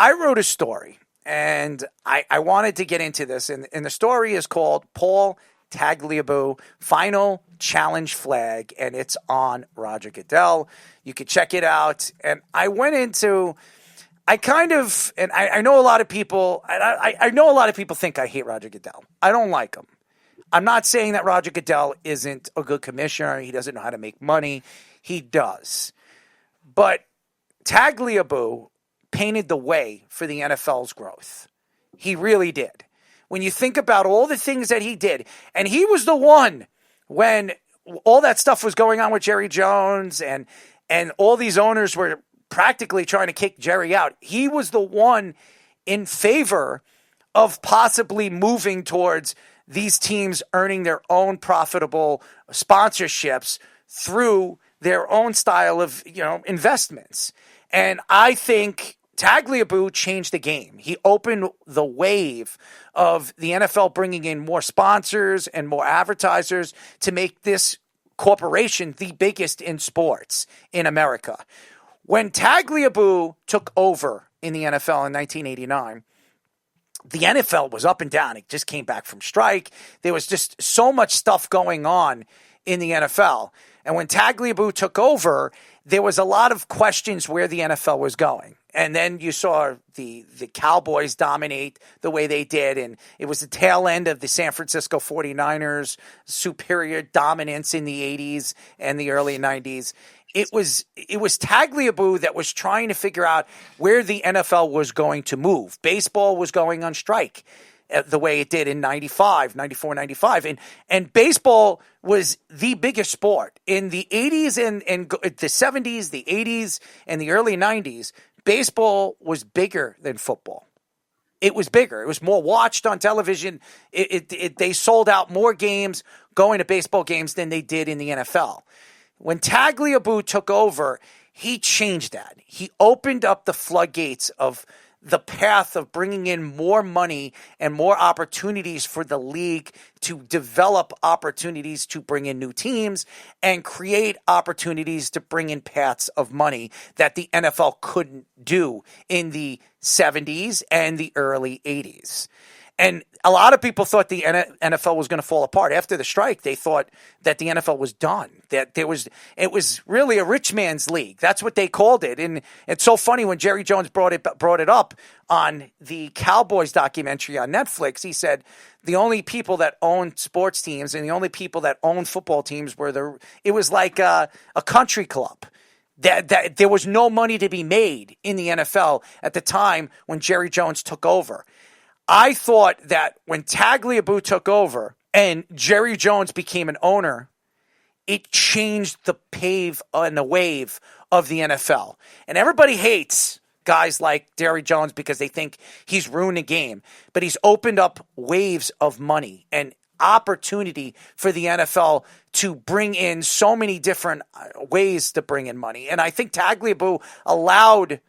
I wrote a story, and I wanted to get into this, and the story is called Paul Tagliabue Final Challenge Flag, and it's on Roger Goodell. You could check it out. And I went into, I know a lot of people, I know a lot of people think I hate Roger Goodell. I don't like him. I'm not saying that Roger Goodell isn't a good commissioner. He doesn't know how to make money. He does. But Tagliabue painted the way for the NFL's growth. He really did. When you think about all the things that he did, and he was the one when all that stuff was going on with Jerry Jones and all these owners were practically trying to kick Jerry out, he was the one in favor of possibly moving towards these teams earning their own profitable sponsorships through their own style of, investments. And I think Tagliabue changed the game. He opened the wave of the NFL bringing in more sponsors and more advertisers to make this corporation the biggest in sports in America. When Tagliabue took over in the NFL in 1989, the NFL was up and down. It just came back from strike. There was just so much stuff going on in the NFL. And when Tagliabue took over, there was a lot of questions where the NFL was going. And then you saw the Cowboys dominate the way they did. And it was the tail end of the San Francisco 49ers' superior dominance in the 80s and the early 90s. It was Tagliabue that was trying to figure out where the NFL was going to move. Baseball was going on strike the way it did in 94, 95. And baseball was the biggest sport. In the 80s and the 70s, the 80s, and the early 90s, baseball was bigger than football. It was bigger. It was more watched on television. They sold out more games going to baseball games than they did in the NFL. When Tagliabue took over, he changed that. He opened up the floodgates of the path of bringing in more money and more opportunities for the league to develop opportunities to bring in new teams and create opportunities to bring in paths of money that the NFL couldn't do in the 70s and the early 80s. And a lot of people thought the NFL was going to fall apart. After the strike, they thought that the NFL was done, that it was really a rich man's league. That's what they called it. And it's so funny when Jerry Jones brought it up on the Cowboys documentary on Netflix. He said the only people that owned sports teams and the only people that owned football teams it was like a country club. That there was no money to be made in the NFL at the time when Jerry Jones took over. I thought that when Tagliabue took over and Jerry Jones became an owner, it changed the wave of the NFL. And everybody hates guys like Jerry Jones because they think he's ruined the game. But he's opened up waves of money and opportunity for the NFL to bring in so many different ways to bring in money. And I think Tagliabue allowed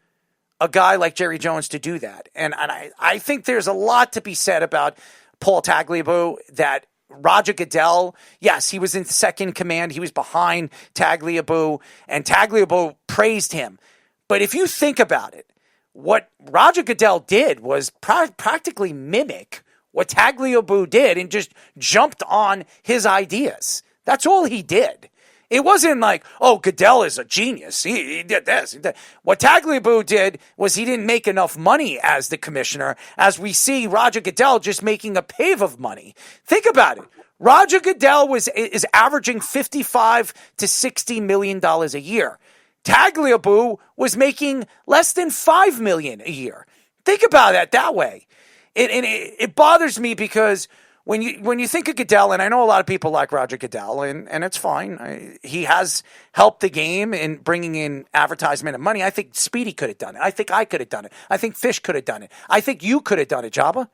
a guy like Jerry Jones to do that. And I think there's a lot to be said about Paul Tagliabue, that Roger Goodell, yes, he was in second command. He was behind Tagliabue, and Tagliabue praised him. But if you think about it, what Roger Goodell did was practically mimic what Tagliabue did and just jumped on his ideas. That's all he did. It wasn't like, oh, Goodell is a genius. He did this. What Tagliabue did was he didn't make enough money as the commissioner, as we see Roger Goodell just making a pave of money. Think about it. Roger Goodell is averaging $55 to $60 million a year. Tagliabue was making less than $5 million a year. Think about that way. It bothers me because when you think of Goodell, and I know a lot of people like Roger Goodell, and it's fine. He has helped the game in bringing in advertisement and money. I think Speedy could have done it. I think I could have done it. I think Fish could have done it. I think you could have done it, Jabba.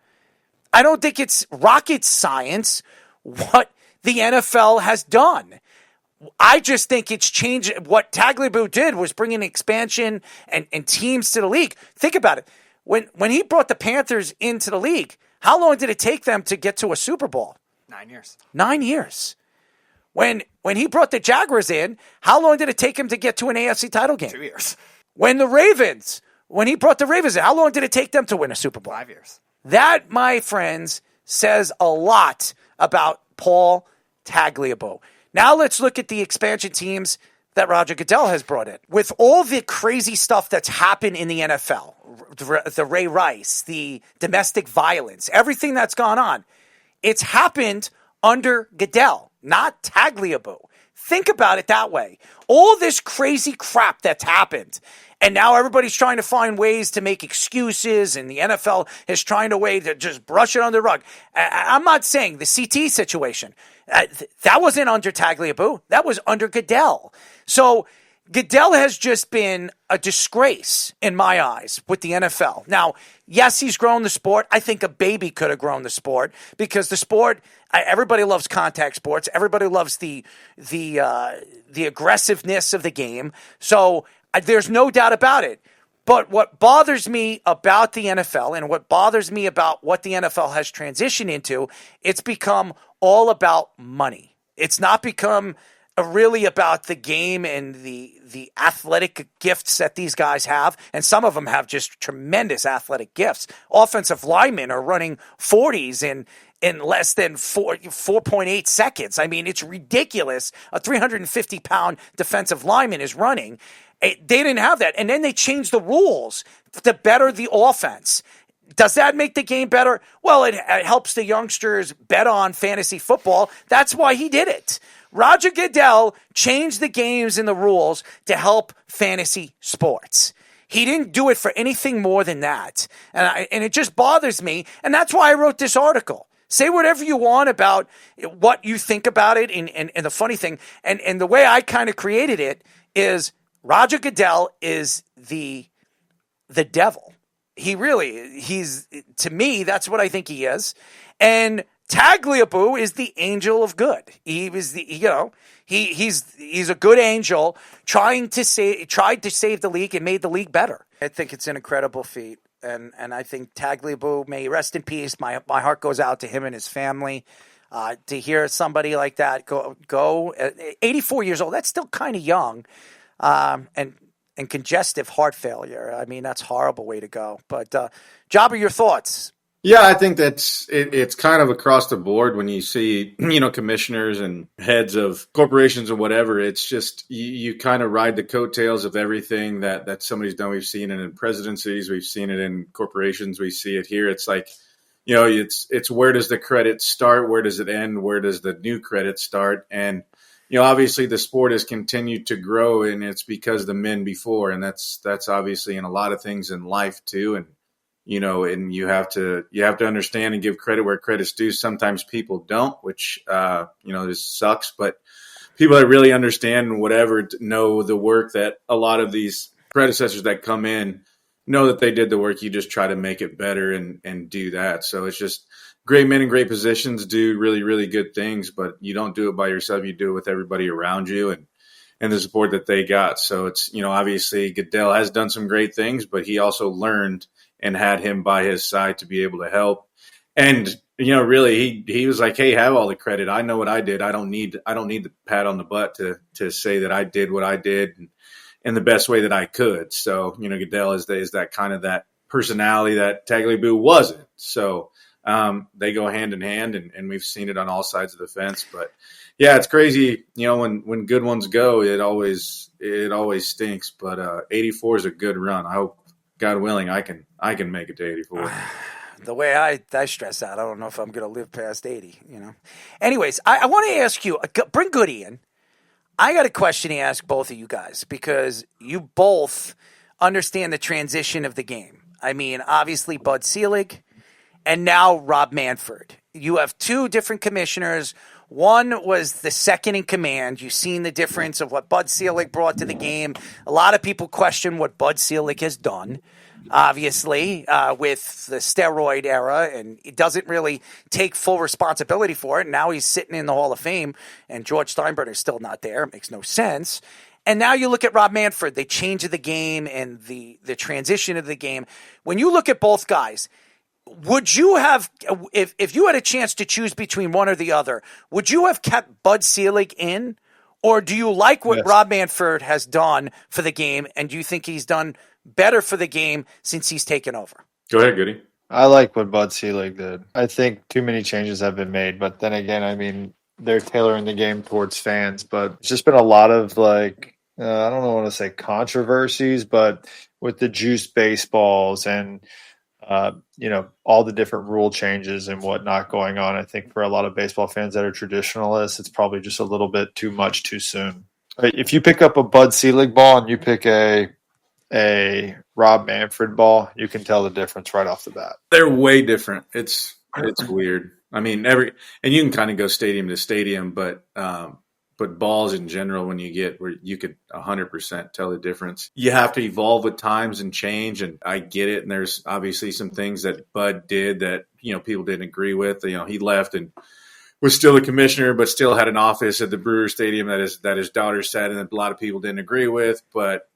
I don't think it's rocket science what the NFL has done. I just think it's changed. What Tagliabue did was bring in expansion and teams to the league. Think about it. When he brought the Panthers into the league, how long did it take them to get to a Super Bowl? 9 years. 9 years. When he brought the Jaguars in, how long did it take him to get to an AFC title game? 2 years. When the Ravens when he brought the Ravens in. How long did it take them to win a Super Bowl? 5 years. That, my friends, says a lot about Paul Tagliabue. Now let's look at the expansion teams that Roger Goodell has brought in. With all the crazy stuff that's happened in the NFL, the Ray Rice, the domestic violence, everything that's gone on, it's happened under Goodell, not Tagliabue. Think about it that way. All this crazy crap that's happened, and now everybody's trying to find ways to make excuses, and the NFL is trying to way to just brush it under the rug. I'm not saying the CT situation. That wasn't under Tagliabue. That was under Goodell. So Goodell has just been a disgrace in my eyes with the NFL. Now, yes, he's grown the sport. I think a baby could have grown the sport because the sport, everybody loves contact sports. Everybody loves the aggressiveness of the game. So there's no doubt about it. But what bothers me about the NFL and what bothers me about what the NFL has transitioned into, it's become all about money. It's not become really about the game and the athletic gifts that these guys have. And some of them have just tremendous athletic gifts. Offensive linemen are running 40s in less than 4.8 seconds. I mean, it's ridiculous. A 350-pound defensive lineman is running. They didn't have that. And then they changed the rules to better the offense. Does that make the game better? Well, it helps the youngsters bet on fantasy football. That's why he did it. Roger Goodell changed the games and the rules to help fantasy sports. He didn't do it for anything more than that. And it just bothers me. And that's why I wrote this article. Say whatever you want about what you think about it. And the funny thing, and the way I kind of created it is Roger Goodell is the devil. To me, that's what I think he is. And Tagliabue is the angel of good. He was he's a good angel tried to save the league and made the league better. I think it's an incredible feat. And I think Tagliabue, may he rest in peace. My heart goes out to him and his family. To hear somebody like that go 84 years old, that's still kind of young. And congestive heart failure. I mean, that's a horrible way to go. But Jabba, your thoughts? Yeah, I think it's kind of across the board when you see, commissioners and heads of corporations or whatever. It's just you kind of ride the coattails of everything that somebody's done. We've seen it in presidencies. We've seen it in corporations. We see it here. It's like, it's where does the credit start? Where does it end? Where does the new credit start? And obviously the sport has continued to grow, and it's because the men before, and that's obviously in a lot of things in life too. And, and you have to understand and give credit where credit's due. Sometimes people don't, which, this sucks, but people that really understand and whatever know the work that a lot of these predecessors that come in know that they did the work. You just try to make it better and do that. So it's just, great men in great positions do really, really good things, but you don't do it by yourself. You do it with everybody around you and the support that they got. So it's, obviously Goodell has done some great things, but he also learned and had him by his side to be able to help. And, really he was like, hey, have all the credit. I know what I did. I don't need the pat on the butt to say that I did what I did in the best way that I could. So, Goodell is that kind of that personality that Tagliabue wasn't. So, they go hand in hand, and we've seen it on all sides of the fence. But yeah, it's crazy. When good ones go, it always stinks. But 84 is a good run. I hope, God willing, I can make it to 84. The way I stress out, I don't know if I'm going to live past 80. Anyways, I want to ask you. Bring Goody in. I got a question to ask both of you guys because you both understand the transition of the game. I mean, obviously, Bud Selig. And now Rob Manfred. You have two different commissioners. One was the second in command. You've seen the difference of what Bud Selig brought to the game. A lot of people question what Bud Selig has done, obviously, with the steroid era, and he doesn't really take full responsibility for it. Now he's sitting in the Hall of Fame, and George Steinbrenner is still not there. It makes no sense. And now you look at Rob Manfred, the change of the game and the transition of the game. When you look at both guys, would you have, if you had a chance to choose between one or the other, would you have kept Bud Selig in? Or do you like what Rob Manfred has done for the game, and do you think he's done better for the game since he's taken over? Go ahead, Goody. I like what Bud Selig did. I think too many changes have been made, but then again, I mean, they're tailoring the game towards fans. But it's just been a lot of I don't want to say controversies, but with the juice baseballs and all the different rule changes and whatnot going on, I think for a lot of baseball fans that are traditionalists, it's probably just a little bit too much too soon. If you pick up a Bud Selig ball and you pick a Rob Manfred ball, you can tell the difference right off the bat. They're way different. It's weird. I mean, and you can kind of go stadium to stadium, but balls in general, when you get where you could 100% tell the difference, you have to evolve with times and change. And I get it. And there's obviously some things that Bud did that, people didn't agree with. He left and was still a commissioner, but still had an office at the Brewer Stadium that his daughter sat in that a lot of people didn't agree with. But,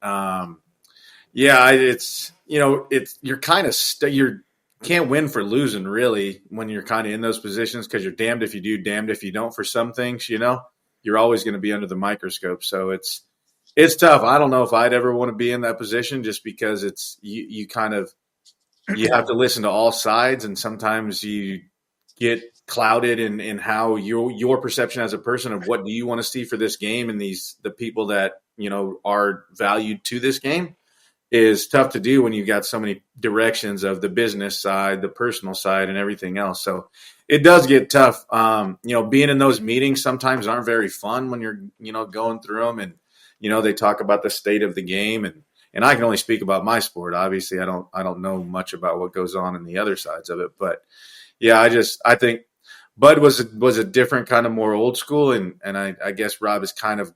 it's you're kind of you can't win for losing really when you're kind of in those positions, because you're damned if you do, damned if you don't for some things. You're always going to be under the microscope, so it's tough. I don't know if I'd ever want to be in that position, just because it's you have to listen to all sides, and sometimes you get clouded in how your perception as a person of what do you want to see for this game, and the people that are valued to this game is tough to do when you've got so many directions of the business side, the personal side, and everything else. So it does get tough. Being in those meetings sometimes aren't very fun when you're, going through them, and, they talk about the state of the game, and I can only speak about my sport. Obviously I don't know much about what goes on in the other sides of it, but yeah, I think Bud was a different kind of more old school. And I guess Rob has kind of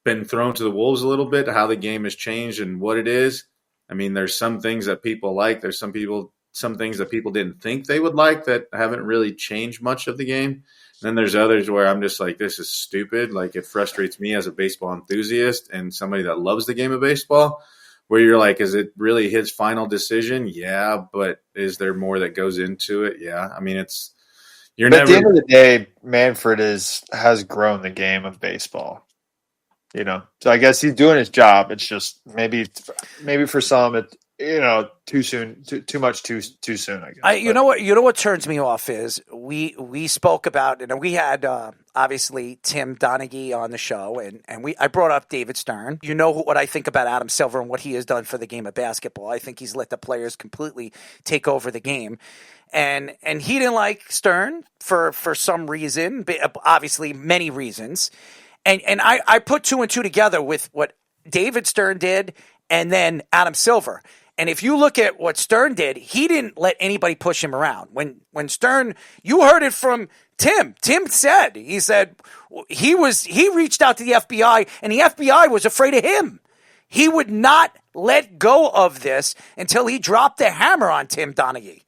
been thrown to the wolves a little bit, how the game has changed and what it is. I mean, there's some things that people like. There's some things that people didn't think they would like that haven't really changed much of the game. And then there's others where I'm just like, this is stupid. Like, it frustrates me as a baseball enthusiast and somebody that loves the game of baseball, where you're like, is it really his final decision? Yeah, but is there more that goes into it? Yeah. I mean, at the end of the day, Manfred has grown the game of baseball. So I guess he's doing his job. It's just maybe for some, it's too soon, too much too soon. I guess. You know what turns me off is we spoke about, we had obviously Tim Donaghy on the show, and I brought up David Stern. You know what I think about Adam Silver and what he has done for the game of basketball. I think he's let the players completely take over the game. And he didn't like Stern for some reason, obviously many reasons. And I put two and two together with what David Stern did and then Adam Silver. And if you look at what Stern did, he didn't let anybody push him around. When Stern, you heard it from Tim. Tim said he reached out to the FBI, and the FBI was afraid of him. He would not let go of this until he dropped the hammer on Tim Donaghy.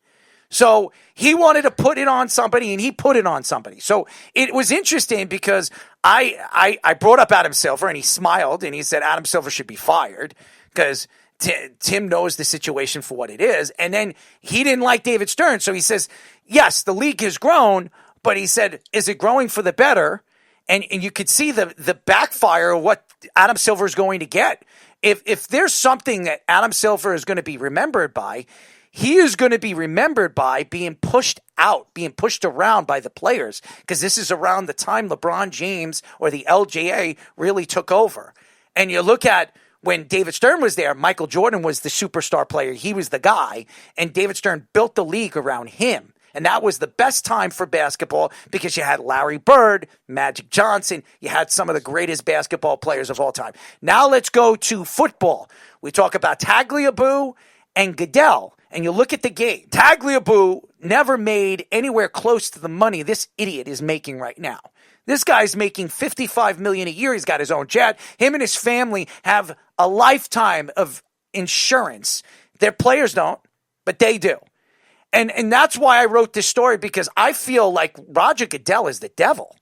So he wanted to put it on somebody, and he put it on somebody. So it was interesting because I brought up Adam Silver, and he smiled, and he said Adam Silver should be fired because Tim knows the situation for what it is. And then he didn't like David Stern. So he says, yes, the league has grown, but he said, is it growing for the better? And you could see the backfire of what Adam Silver is going to get. If there's something that Adam Silver is going to be remembered by, he is going to be remembered by being pushed out, being pushed around by the players, because this is around the time LeBron James or the LJA really took over. And you look at when David Stern was there, Michael Jordan was the superstar player. He was the guy, and David Stern built the league around him. And that was the best time for basketball because you had Larry Bird, Magic Johnson. You had some of the greatest basketball players of all time. Now let's go to football. We talk about Tagliabue and Goodell. And you look at the game. Tagliabue never made anywhere close to the money this idiot is making right now. This guy's making $55 million a year. He's got his own jet. Him and his family have a lifetime of insurance. Their players don't, but they do. And that's why I wrote this story, because I feel like Roger Goodell is the devil.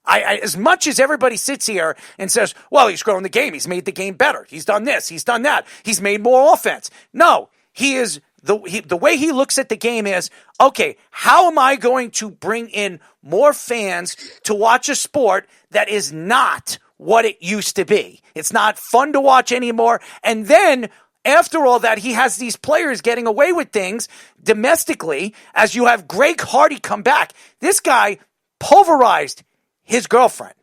I as much as everybody sits here and says, well, he's grown the game. He's made the game better. He's done this. He's done that. He's made more offense. No, he is the way he looks at the game is, okay, how am I going to bring in more fans to watch a sport that is not what it used to be? It's not fun to watch anymore. And then after all that, he has these players getting away with things domestically as you have Greg Hardy come back. This guy pulverized his girlfriend.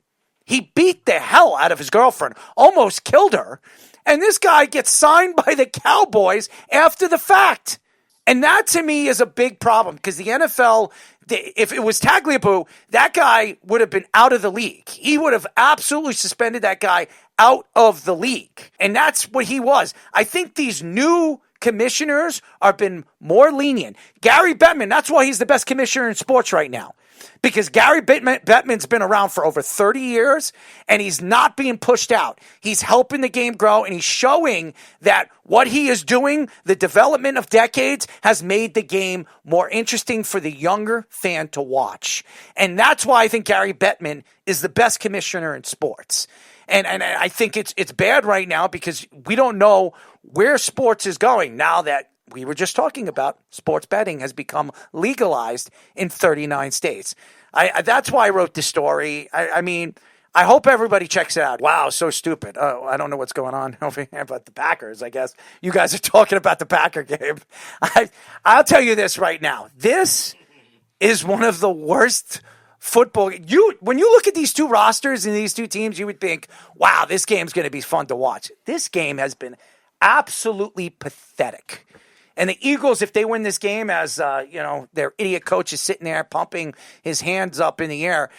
He beat the hell out of his girlfriend, almost killed her. And this guy gets signed by the Cowboys after the fact. And that, to me, is a big problem because the NFL, if it was Tagliabue, that guy would have been out of the league. He would have absolutely suspended that guy out of the league. And that's what he was. I think these new commissioners are been more lenient. Gary Bettman, that's why he's the best commissioner in sports right now. Because Gary Bettman's been around for over 30 years, and he's not being pushed out. He's helping the game grow, and he's showing that what he is doing, the development of decades, has made the game more interesting for the younger fan to watch. And that's why I think Gary Bettman is the best commissioner in sports. And I think it's bad right now because we don't know where sports is going now that we were just talking about sports betting has become legalized in 39 states. That's why I wrote this story. I mean, I hope everybody checks it out. Wow, so stupid. Oh, I don't know what's going on over here about the Packers, I guess. You guys are talking about the Packer game. I'll tell you this right now. This is one of the worst football. When you look at these two rosters and these two teams, you would think, wow, this game's going to be fun to watch. This game has been absolutely pathetic. And the Eagles, if they win this game, as their idiot coach is sitting there pumping his hands up in the air,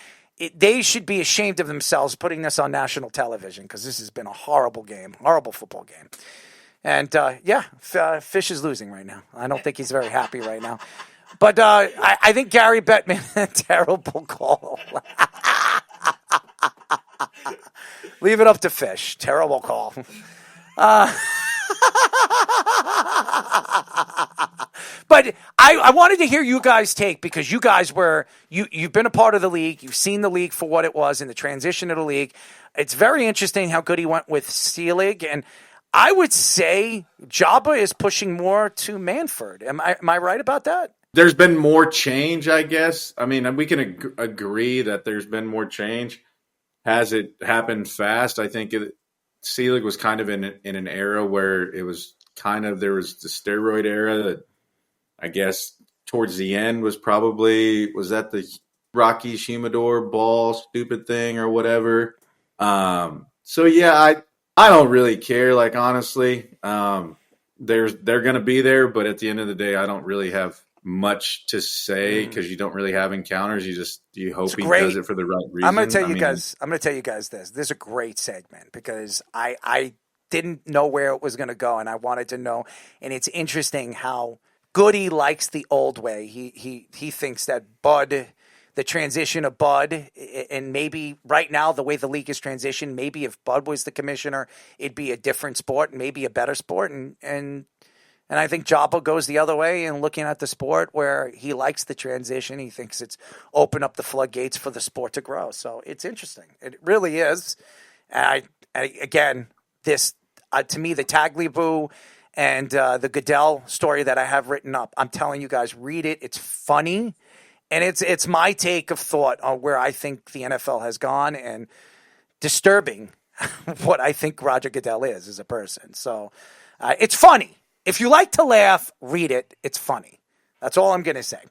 they should be ashamed of themselves putting this on national television because this has been a horrible game, horrible football game. And Fish is losing right now. I don't think he's very happy right now. But I think Gary Bettman, terrible call. Leave it up to Fish. Terrible call. But I wanted to hear you guys take, because you guys you've been a part of the league. You've seen the league for what it was in the transition of the league. It's very interesting how good he went with Seelig. And I would say Jabba is pushing more to Manford. Am I right about that? There's been more change, I guess. I mean, we can agree that there's been more change. Has it happened fast? I think Seelig was kind of in an era where it was there was the steroid era that I guess towards the end was that the Rocky Humidor ball stupid thing or whatever. So yeah, I don't really care. Like, honestly, they're going to be there, but at the end of the day, I don't really have much to say because you don't really have encounters. You hope he does it for the right reason. I'm going to tell you guys this. This is a great segment because I didn't know where it was going to go, and I wanted to know. And it's interesting how Goody likes the old way. He thinks that Bud, the transition of Bud, and maybe right now the way the league is transitioned, maybe if Bud was the commissioner, it'd be a different sport, maybe a better sport, and I think Jabba goes the other way and looking at the sport where he likes the transition. He thinks it's opened up the floodgates for the sport to grow. So it's interesting. It really is. Again, this to me, the Tagliabue and the Goodell story that I have written up, I'm telling you guys, read it. It's funny. And it's my take of thought on where I think the NFL has gone, and disturbing what I think Roger Goodell is as a person. So it's funny. If you like to laugh, read it. It's funny. That's all I'm going to say.